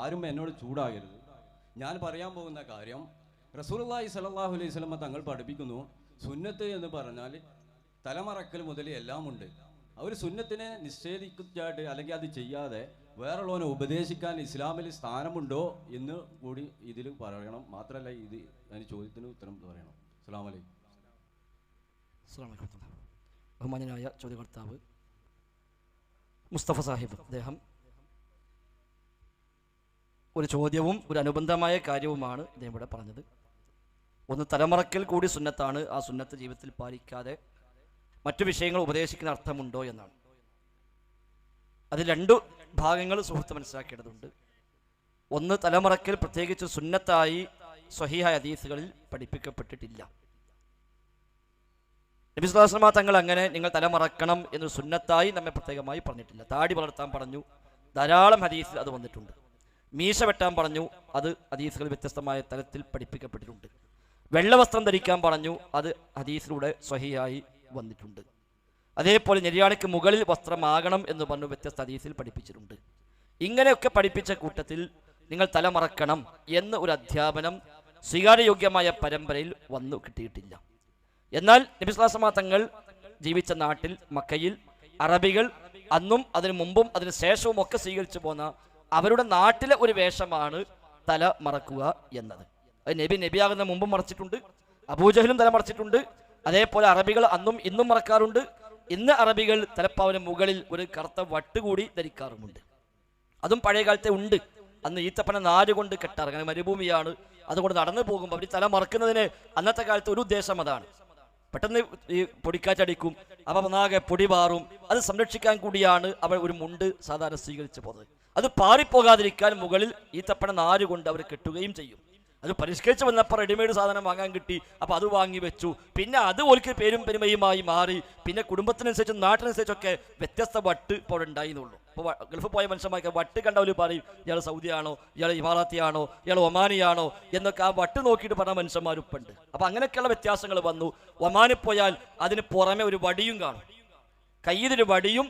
ആരും എന്നോട് ചൂടാകരുത്. ഞാൻ പറയാൻ പോകുന്ന കാര്യം റസൂലുള്ളാഹി സ്വല്ലല്ലാഹു അലൈഹി വസല്ലം തങ്ങൾ പഠിപ്പിക്കുന്നു, സുന്നത്ത് എന്ന് പറഞ്ഞാൽ തലമറക്കൽ മുതൽ എല്ലാം ഉണ്ട്. അവർ സുന്നത്തിനെ നിഷേധിക്കായിട്ട് അല്ലെങ്കിൽ അത് ചെയ്യാതെ വേറുള്ളവനെ ഉപദേശിക്കാൻ ഇസ്ലാമിൽ സ്ഥാനമുണ്ടോ എന്ന് കൂടി ഇതിൽ പറയണം. മാത്രമല്ല ഇത് അതിന് ചോദ്യത്തിന് ഉത്തരം പറയണം. അസ്സലാമു അലൈക്കും. ബഹുമാന്യനായ ചോദ്യകർത്താവ് മുസ്തഫ സാഹിബ്, അദ്ദേഹം ഒരു ചോദ്യവും ഒരു അനുബന്ധമായ കാര്യവുമാണ് അദ്ദേഹം ഇവിടെ പറഞ്ഞത്. ഒന്ന്, തലമറക്കൽ കൂടി സുന്നത്താണ്, ആ സുന്നത്ത് ജീവിതത്തിൽ പാലിക്കാതെ മറ്റു വിഷയങ്ങൾ ഉപദേശിക്കുന്ന അർത്ഥമുണ്ടോ എന്നാണ്. അതിൽ രണ്ടു ഭാഗങ്ങൾ സുഹൃത്ത് മനസ്സിലാക്കേണ്ടതുണ്ട്. ഒന്ന്, തലമറക്കൽ പ്രത്യേകിച്ച് സുന്നത്തായി സ്വഹീഹായ ഹദീസുകളിൽ പഠിപ്പിക്കപ്പെട്ടിട്ടില്ല. നബി സ്വല്ലല്ലാഹു അലൈഹി വസല്ലം തങ്ങൾ അങ്ങനെ നിങ്ങൾ തലമറക്കണം എന്നൊരു സുന്നത്തായി നമ്മെ പ്രത്യേകമായി പറഞ്ഞിട്ടില്ല. താടി വളർത്താൻ പറഞ്ഞു, ധാരാളം ഹദീസിൽ അത് വന്നിട്ടുണ്ട്. മീശ വെട്ടാൻ പറഞ്ഞു, അത് ഹദീസുകൾ വ്യത്യസ്തമായ തലത്തിൽ പഠിപ്പിക്കപ്പെട്ടിട്ടുണ്ട്. വെള്ളവസ്ത്രം ധരിക്കാൻ പറഞ്ഞു, അത് ഹദീസിലൂടെ സ്വഹീഹായി വന്നിട്ടുണ്ട്. അതേപോലെ നെര്യാണിക്ക് മുകളിൽ വസ്ത്രമാകണം എന്ന് പറഞ്ഞു വ്യത്യസ്ത ഹദീസിൽ പഠിപ്പിച്ചിട്ടുണ്ട്. ഇങ്ങനെയൊക്കെ പഠിപ്പിച്ച കൂട്ടത്തിൽ നിങ്ങൾ തലമറക്കണം എന്ന് ഒരു അധ്യാപനം സ്വീകാര്യയോഗ്യമായ പരമ്പരയിൽ വന്നു കിട്ടിയിട്ടില്ല. എന്നാൽ നബി സ്വല്ലല്ലാഹു അലൈഹി വസല്ലം തങ്ങൾ ജീവിച്ച നാട്ടിൽ മക്കയിൽ അറബികൾ അന്നും അതിനു മുമ്പും അതിന് ശേഷവും ഒക്കെ സ്വീകരിച്ചു പോന്ന അവരുടെ നാട്ടിലെ ഒരു വേഷമാണ് തല മറക്കുക എന്നത്. അത് നബിയാകുന്ന മുമ്പും മറച്ചിട്ടുണ്ട്, അബൂജഹലും തല മറച്ചിട്ടുണ്ട്. അതേപോലെ അറബികൾ അന്നും ഇന്നും മറക്കാറുണ്ട്. ഇന്ന് അറബികൾ തലപ്പാവിന് മുകളിൽ ഒരു കറുത്ത വട്ട് കൂടി ധരിക്കാറുമുണ്ട്. അതും പഴയ കാലത്തെ ഉണ്ട്. അന്ന് ഈത്തപ്പന നാര് കൊണ്ട് കെട്ടാറ്, അങ്ങനെ മരുഭൂമിയാണ്, അതുകൊണ്ട് നടന്നു പോകുമ്പോൾ അവർ തല മറക്കുന്നതിന് അന്നത്തെ കാലത്ത് ഒരു ഉദ്ദേശം അതാണ്. പെട്ടെന്ന് ഈ പൊടിക്കാറ്റടിക്കും, അപ്പം ഒന്നാകെ പൊടി പാറും. അത് സംരക്ഷിക്കാൻ കൂടിയാണ് അവർ ഒരു മുണ്ട് സാധാരണ സ്വീകരിച്ചു പോകുന്നത്. അത് പാറിപ്പോകാതിരിക്കാൻ മുകളിൽ ഈത്തപ്പന നാര് കൊണ്ട് അവർ കെട്ടുകയും ചെയ്യും. അത് പരിഷ്കരിച്ച് വന്നപ്പോൾ റെഡിമെയ്ഡ് സാധനം വാങ്ങാൻ കിട്ടി, അപ്പോൾ അത് വാങ്ങി വെച്ചു. പിന്നെ അത് ഓൽക്ക് പേരും പെരുമയുമായി മാറി. പിന്നെ കുടുംബത്തിനനുസരിച്ചും നാട്ടിനനുസരിച്ചൊക്കെ വ്യത്യസ്ത വട്ട് ഇപ്പോൾ ഉണ്ടായിരുന്നുള്ളൂ. ഇപ്പോൾ ഗൾഫ് പോയ മനുഷ്യന്മാർക്ക് വട്ട് കണ്ടവർ പറയും ഇയാൾ സൗദിയാണോ, ഇയാൾ ഇമാറാത്തിയാണോ, ഇയാൾ ഒമാനിയാണോ എന്നൊക്കെ ആ വട്ട് നോക്കിയിട്ട് പറഞ്ഞ മനുഷ്യന്മാരുപ്പുണ്ട്. അപ്പോൾ അങ്ങനെയൊക്കെയുള്ള വ്യത്യാസങ്ങൾ വന്നു. ഒമാനിൽ പോയാൽ അതിന് പുറമെ ഒരു വടിയും കാണും, കയ്യിലൊരു വടിയും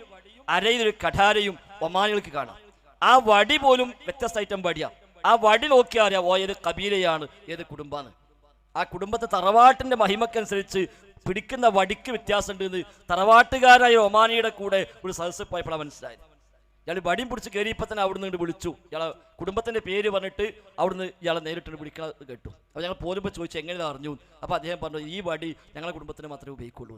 അരയിലൊരു കഠാരയും ഒമാനികൾക്ക് കാണാം. ആ വടി പോലും വ്യത്യസ്ത ഐറ്റം വടിയാണ്. ആ വടി നോക്കിയാൽ അറിയാം ഏത് കബീലയാണ്, ഏത് കുടുംബമാണ്. ആ കുടുംബത്തെ തറവാട്ടിന്റെ മഹിമക്കനുസരിച്ച് പിടിക്കുന്ന വടിക്ക് വ്യത്യാസമുണ്ട് എന്ന് തറവാട്ടുകാരായ ഒമാനിയുടെ കൂടെ ഒരു സദസ്സ് പോയപ്പോഴാണ് മനസ്സിലായത്. ഇയാൾ വടിയും പിടിച്ച് കയറിയപ്പോൾ തന്നെ അവിടെ നിന്ന് വിളിച്ചു. ഇയാളെ കുടുംബത്തിന്റെ പേര് പറഞ്ഞിട്ട് അവിടുന്ന് ഇയാളെ നേരിട്ട് വിളിക്കുന്നത് കേട്ടു. അപ്പോൾ ഞങ്ങൾ പോരുമ്പോൾ ചോദിച്ചു എങ്ങനെ അറിഞ്ഞു. അപ്പോൾ അദ്ദേഹം പറഞ്ഞു ഈ വടി ഞങ്ങളുടെ കുടുംബത്തിന് മാത്രമേ ഉപയോഗിക്കുള്ളൂ.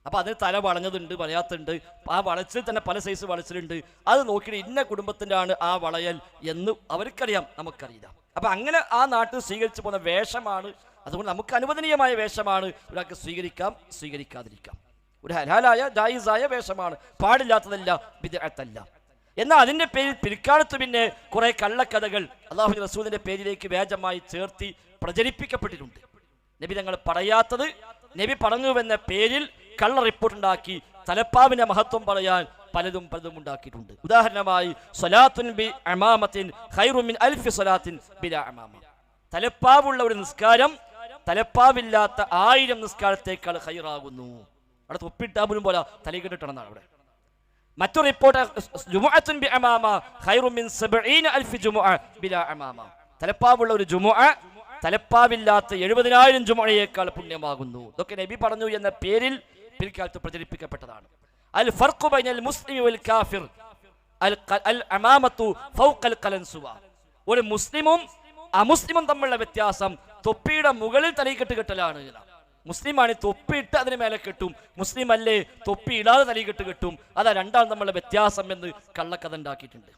അപ്പോൾ അതിന് തല വളഞ്ഞതുണ്ട്, വളയാത്തുണ്ട്. ആ വളച്ചിൽ തന്നെ പല സൈസ് വളച്ചിലുണ്ട്. അത് നോക്കിയിട്ട് ഇന്ന കുടുംബത്തിൻ്റെ ആണ് ആ വളയൽ എന്ന് അവർക്കറിയാം, നമുക്കറിയില്ല. അപ്പം അങ്ങനെ ആ നാട്ടിൽ സ്വീകരിച്ചു പോകുന്ന വേഷമാണ്. അതുകൊണ്ട് നമുക്ക് അനുവദനീയമായ വേഷമാണ്. ഒരാൾക്ക് സ്വീകരിക്കാം, സ്വീകരിക്കാതിരിക്കാം. ഒരു ഹലാലായ ജായിസായ വേഷമാണ്, പാടില്ലാത്തതല്ല, ബിദ്അത്തല്ല. എന്നാൽ അതിൻ്റെ പേരിൽ പിൽക്കാലത്ത് പിന്നെ കുറേ കള്ളക്കഥകൾ അല്ലാഹുവിന്റെ റസൂലിന്റെ പേരിലേക്ക് വ്യാജമായി ചേർത്തി പ്രചരിപ്പിക്കപ്പെട്ടിട്ടുണ്ട്. നബി തങ്ങൾ പറയാത്തത് നബി പറഞ്ഞുവെന്ന പേരിൽ കള്ള റിപ്പോർട്ട് ഉണ്ടാക്കി തലപ്പാവിന്റെ മഹത്വം പറയാൻ പലതും ഉണ്ടാക്കിയിട്ടുണ്ട്. ഉദാഹരണമായി സ്വലാത്തുൻ ബി അമാമത്തിൻ ഖൈറു മിൻ അൽഫി സ്വലാത്തിൻ ബിലാ അമാമ. തലപ്പാവുള്ള ഒരു നിസ്കാരം തലപ്പാവില്ലാത്ത 1000 നിസ്കാരത്തേക്കാൾ ഖൈറാകുന്നു. അവിടെ തൊപ്പിട്ടാ പോലും പോലെ തലയിട്ടിട്ടാണ് അവിടെ. മറ്റൊരു റിപ്പോർട്ട് ജുമുഅത്തുൻ ബി അമാമ ഖൈറു മിൻ 70 അൽഫി ജുമുഅ ബിലാ അമാമ. തലപ്പാവുള്ള ഒരു ജുമുഅ തലപ്പാവില്ലാത്ത 70,000 ജുമുഅയേക്കാൾ പുണ്യമാകുന്നു. ഇതൊക്കെ നബി പറഞ്ഞു എന്ന പേരിൽ പിൽക്കാലത്ത് പ്രചരിപ്പിക്കപ്പെട്ടതാണ്. അൽ ഫർഖു ബൈനൽ മുസ്ലിമി വൽ കാഫിർ അൽ അമാമത്തു ഫൗഖൽ ഖലൻസുവ. ഒരു മുസ്ലിമും അമുസ്ലിമും തമ്മിലുള്ള വ്യത്യാസം തൊപ്പിയുടെ മുകളിൽ തലയിക്കെട്ട് കെട്ടലാണ്. മുസ്ലിമാണ് തൊപ്പിയിട്ട് അതിന് മേലെ കെട്ടും, മുസ്ലിം അല്ലേ തൊപ്പി ഇടാതെ തലയിക്കെട്ട് കെട്ടും. അതാ രണ്ടാളും തമ്മിലുള്ള വ്യത്യാസം എന്ന് കള്ളക്കഥ ഉണ്ടാക്കിയിട്ടുണ്ട്.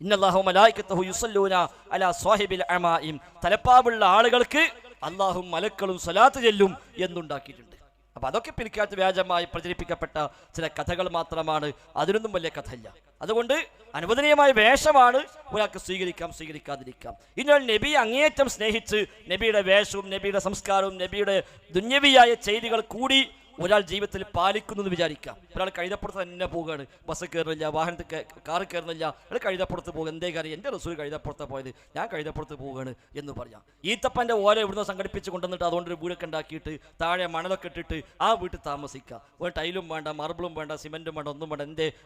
ഇന്നല്ലാഹു മലായികത്തുഹു യുസല്ലൂന അലാ സ്വാഹിബിൽ അമായിം. തലപ്പാവുള്ള ആളുകൾക്ക് അല്ലാഹും മലക്കളും സ്വലാത്ത് ചെല്ലും എന്നുണ്ടാക്കിയിട്ടുണ്ട്. അപ്പൊ അതൊക്കെ പിൽക്കാലത്ത് വ്യാജമായി പ്രചരിപ്പിക്കപ്പെട്ട ചില കഥകൾ മാത്രമാണ്, അതിനൊന്നും വലിയ കഥയില്ല. അതുകൊണ്ട് അനുവദനീയമായ വേഷമാണ് ഒരാൾക്ക് സ്വീകരിക്കാം, സ്വീകരിക്കാതിരിക്കാം. ഇനി നബി അങ്ങേയറ്റം സ്നേഹിച്ച് നബിയുടെ വേഷവും നബിയുടെ സംസ്കാരവും നബിയുടെ ദുന്യവിയായ ചെയ്തികൾ കൂടി ഒരാൾ ജീവിതത്തിൽ പാലിക്കുന്നു എന്ന് വിചാരിക്കാം. ഒരാൾ കഴുതപ്പുറത്ത് തന്നെ പോവുകയാണ്, ബസ് കയറുന്നില്ല, വാഹനത്തിൽ കാറ് കയറുന്നില്ല, അയാൾ കഴുതപ്പുറത്ത് പോകുക. എന്തേ കാര്യം? എൻ്റെ റസൂൽ കഴുതപ്പുറത്ത് പോയത്, ഞാൻ കഴുതപ്പുറത്ത് പോവുകയാണ് എന്ന് പറയാം. ഈത്തപ്പൻ്റെ ഓല ഇവിടുന്ന് സംഘടിപ്പിച്ച് കൊണ്ടുവന്നിട്ട് അതുകൊണ്ടൊരു വീടൊക്കെ ഉണ്ടാക്കിയിട്ട് താഴെ മണലൊക്കെ ഇട്ടിട്ട് ആ വീട്ടിൽ താമസിക്കുക. ഒരു ടൈലും വേണ്ട, മാർബിളും വേണ്ട, സിമെൻറ്റും വേണ്ട, ഒന്നും വേണ്ട.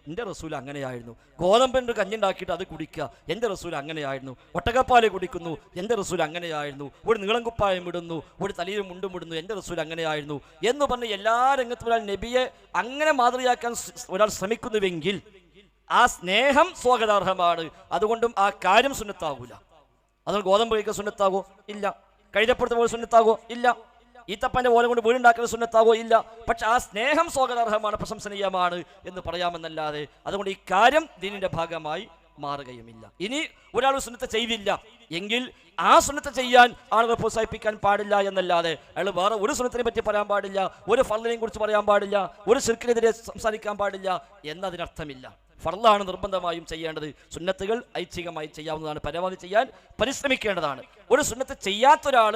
എൻ്റെ റസൂൽ അങ്ങനെയായിരുന്നു. ഗോതമ്പിൻ്റെ കഞ്ഞി ഉണ്ടാക്കിയിട്ട് അത് കുടിക്കുക, എൻ്റെ റസൂൽ അങ്ങനെയായിരുന്നു. ഒട്ടകപ്പാല് കുടിക്കുന്നു, എൻ്റെ റസൂൽ അങ്ങനെയായിരുന്നു. ഒരു നീളം കുപ്പായം ഇടുന്നു, ഒരു തലയിൽ മുണ്ടും ഇടുന്നു, എൻ്റെ റസൂൽ അങ്ങനെയായിരുന്നു എന്ന് പറഞ്ഞ് എല്ലാ രംഗത്തും ഒരാൾ നബിയെ അങ്ങനെ മാതൃകയാക്കാൻ ഒരാൾ ശ്രമിക്കുന്നുവെങ്കിൽ ആ സ്നേഹം സ്വാഗതാർഹമാണ്. അതുകൊണ്ടും ആ കാര്യം സുന്നത്താകൂല. അതുകൊണ്ട് ഗോതമ്പ് കഴിക്കാൻ സുന്നത്താകോ? ഇല്ല. കഴുതപ്പുറത്ത് പോലെ സുന്നത്താകോ? ഇല്ല. ഈത്തപ്പൻ്റെ ഓല കൊണ്ട് വീടുണ്ടാക്കുന്ന സുന്നത്താകോ? ഇല്ല. പക്ഷെ ആ സ്നേഹം സ്വാഗതാർഹമാണ്, പ്രശംസനീയമാണ് എന്ന് പറയാമെന്നല്ലാതെ അതുകൊണ്ട് ഈ കാര്യം ദീനിന്റെ ഭാഗമായി മാറുകയുമില്ല. ഇനി ഒരാൾ സുന്നത്ത് ചെയ്തില്ല എങ്കിൽ ആ സുന്നത്ത് ചെയ്യാൻ ആളുകൾ പ്രോത്സാഹിപ്പിക്കാൻ പാടില്ല എന്നല്ലാതെ അയാൾ വേറെ ഒരു സുന്നത്തിനെ പറ്റി പറയാൻ പാടില്ല, ഒരു ഫർളിനെയും കുറിച്ച് പറയാൻ പാടില്ല, ഒരു ശിർക്കിനെതിരെ സംസാരിക്കാൻ പാടില്ല എന്നതിനർത്ഥമില്ല. ഫർളാണ് നിർബന്ധമായും ചെയ്യേണ്ടത്. സുന്നത്തുകൾ ഐച്ഛികമായി ചെയ്യാവുന്നതാണ്, പരമാവധി ചെയ്യാൻ പരിശ്രമിക്കേണ്ടതാണ്. ഒരു സുന്നത്ത് ചെയ്യാത്തൊരാൾ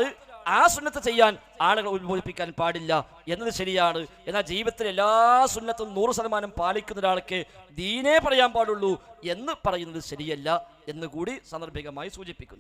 ആ സുന്നത്ത് ചെയ്യാൻ ആളുകൾ ഉത്ബോധിപ്പിക്കാൻ പാടില്ല എന്നത് ശരിയാണ്. എന്നാൽ ജീവിതത്തിൽ എല്ലാ സുന്നത്തും 100% പാലിക്കുന്ന ഒരാൾക്ക് ദീനേ പറയാൻ പാടുള്ളൂ എന്ന് പറയുന്നത് ശരിയല്ല എന്ന് കൂടി സാന്ദർഭികമായി സൂചിപ്പിക്കുന്നു.